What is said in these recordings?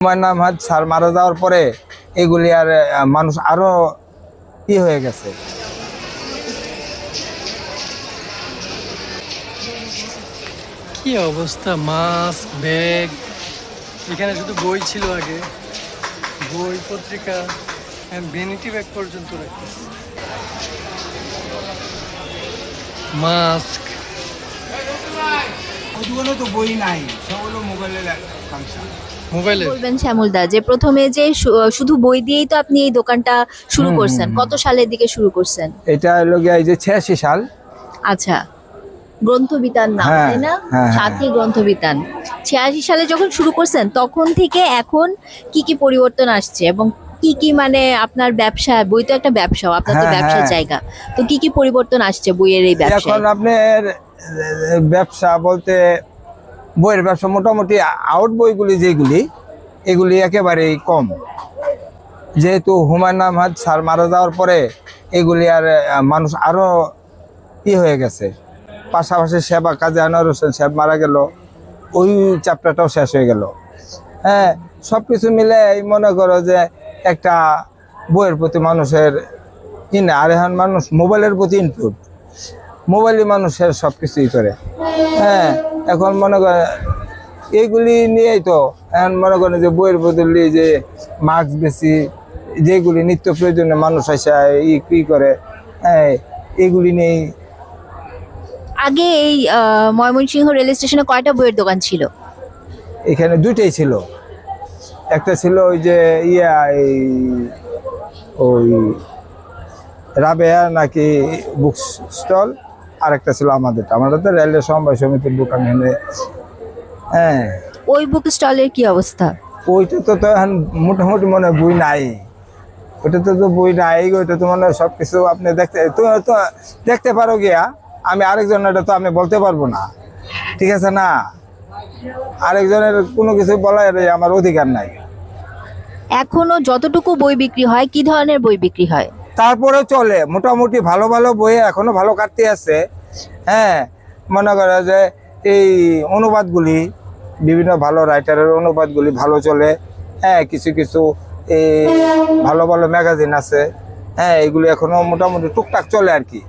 Humayun Ahmed sir মারা যাওয়ার পরে এগুলি আর মানুষ আরো হয়ে গেছে। কি অবস্থা, মাস্ক, ব্যাগ, এখানে শুধু বই ছিল আগে, বই, পত্রিকা, ভ্যানিটি ব্যাগ পর্যন্ত রাখতেছে। মাস্ক, তো বই নাই, সব হলো মোবাইলের ফাংশন। মোবাইলে বলবেন শ্যামলদা যে প্রথমে যে শুধু বই দিয়েই তো আপনি এই দোকানটা শুরু করছেন, কত সালের দিকে শুরু করছেন? এটা হলো গিয়ে এই যে 86 সাল। আচ্ছা, গ্রন্থবিতান নাম, হ্যাঁ, তাই না? হ্যাঁ, হ্যাঁ। সাথী গ্রন্থবিতান। 86 সালে যখন শুরু করছেন তখন থেকে এখন কি কি পরিবর্তন আসছে এবং কি কি মানে আপনার ব্যবসা, বই তো একটা ব্যবসা, আপনার তো হ্যাঁ, ব্যবসার হ্যাঁ। জায়গা, তো কি কি পরিবর্তন আসছে বইয়ের এই ব্যবসায়? এখন আপনার ব্যবসা বলতে বইয়ের ব্যবসা মোটামুটি আউট বইগুলি যেগুলি এগুলি একেবারেই কম, যেহেতু হুমায়ুন আহমেদ স্যার মারা যাওয়ার পরে এগুলি আর মানুষ আরো হয়ে গেছে। পাশাপাশি সেবা কাজী আনোয়ার হোসেন সাহেব মারা গেল, ওই চ্যাপ্টারটাও শেষ হয়ে গেল। হ্যাঁ, সব কিছু মিলে মনে করো যে একটা বইয়ের প্রতি মানুষের না, আর এখন মানুষ মোবাইলের প্রতি ইনপুট, মোবাইলই মানুষের সব কিছুই করে। হ্যাঁ, এখন মনে করে এইগুলি নিয়েই তো এখন মনে করেন যে বইয়ের বদলে যে মাস্ক বেশি, যেগুলি নিত্য প্রয়োজনীয় মানুষ আসে কি করে, হ্যাঁ এগুলি নিয়েই। আগে এই ময়মনসিংহ রেল স্টেশনে কয়টা বইয়ের দোকান ছিল? এখানে দুইটাই ছিল, একটা ছিল ওই যে এই ওই রাবেয়া নাকি বুক স্টল, আর একটা ছিল আমাদের তো রেলওয়ে সমবায় সমিতির দোকান এখানে। হ্যাঁ, ওই বুক স্টলের কি অবস্থা? ওইটা তো এখন মোটামুটি মনে হয় বই নাই, ওইটা তো বই নাই, ওইটা তো মনে হয় সব কিছু আপনি তো দেখতে পারো গিয়া। আমি আরেকজনের তো আমি বলতে পারবো না, ঠিক আছে না, আরেকজনের কোনো কিছু বলার আমার অধিকার নাই। এখনো যতটুকু বই বিক্রি হয়, কি ধরনের বই বিক্রি হয়? তারপরে চলে মোটামুটি ভালো ভালো বই এখনো ভালো কাটতে আছে। হ্যাঁ, মনে করে যে এই অনুবাদগুলি, বিভিন্ন ভালো রাইটারের অনুবাদগুলি ভালো চলে। হ্যাঁ, কিছু কিছু এই ভালো ভালো ম্যাগাজিন আছে। হ্যাঁ, এগুলি এখনো মোটামুটি টুকটাক চলে আর কি।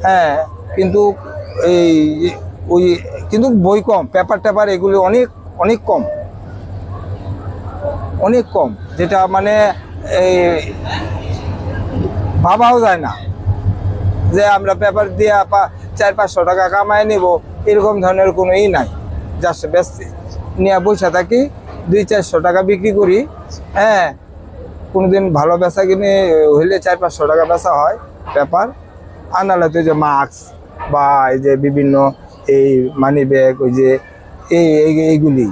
হ্যাঁ, কিন্তু এই ওই কিন্তু বই কম, পেপার টেপার এগুলি অনেক অনেক কম, অনেক কম, যেটা মানে এই ভাবাও যায় না যে আমরা পেপার দিয়ে 400-500 টাকা কামায় নিব, এরকম ধরনের কোনো নাই। জাস্ট ব্যস্ত নিয়ে বসে থাকি, 200-400 টাকা বিক্রি করি। হ্যাঁ, কোনোদিন ভালো বেচা কিনে হইলে 400-500 টাকা বেচা হয় পেপার। আর নাহলে তো যে মাস্ক বা এই যে বিভিন্ন এই মানি ব্যাগ, ওই যে এইগুলি।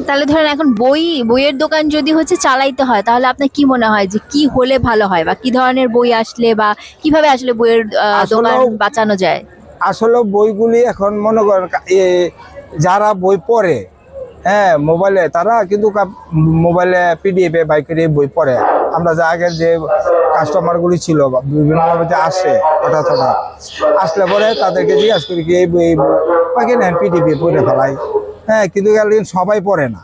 তাহলে ধরেন এখন বইয়ের দোকান যদি চালাইতে হয়, তাহলে আপনার কি মনে হয় যে কি হলে ভালো হয়, বা কি ধরনের বই আসলে বা কিভাবে আসলে বইয়ের দোকান বাঁচানো যায়? আসলে বইগুলি এখন মনে করেন যারা বই পড়ে, হ্যাঁ মোবাইলে, তারা কিন্তু মোবাইলে পিডিএফ বাই করে বই পড়ে। আমরা যে আগের যে কাস্টমারগুলি ছিল বিভিন্নভাবে যে আসে, হঠাৎ আসলে পরে তাদেরকে জিজ্ঞাসা করি কি এই বই পাখি নেন, পিডিএফ পড়ে ফেলাই। হ্যাঁ, কিন্তু সবাই পড়ে না।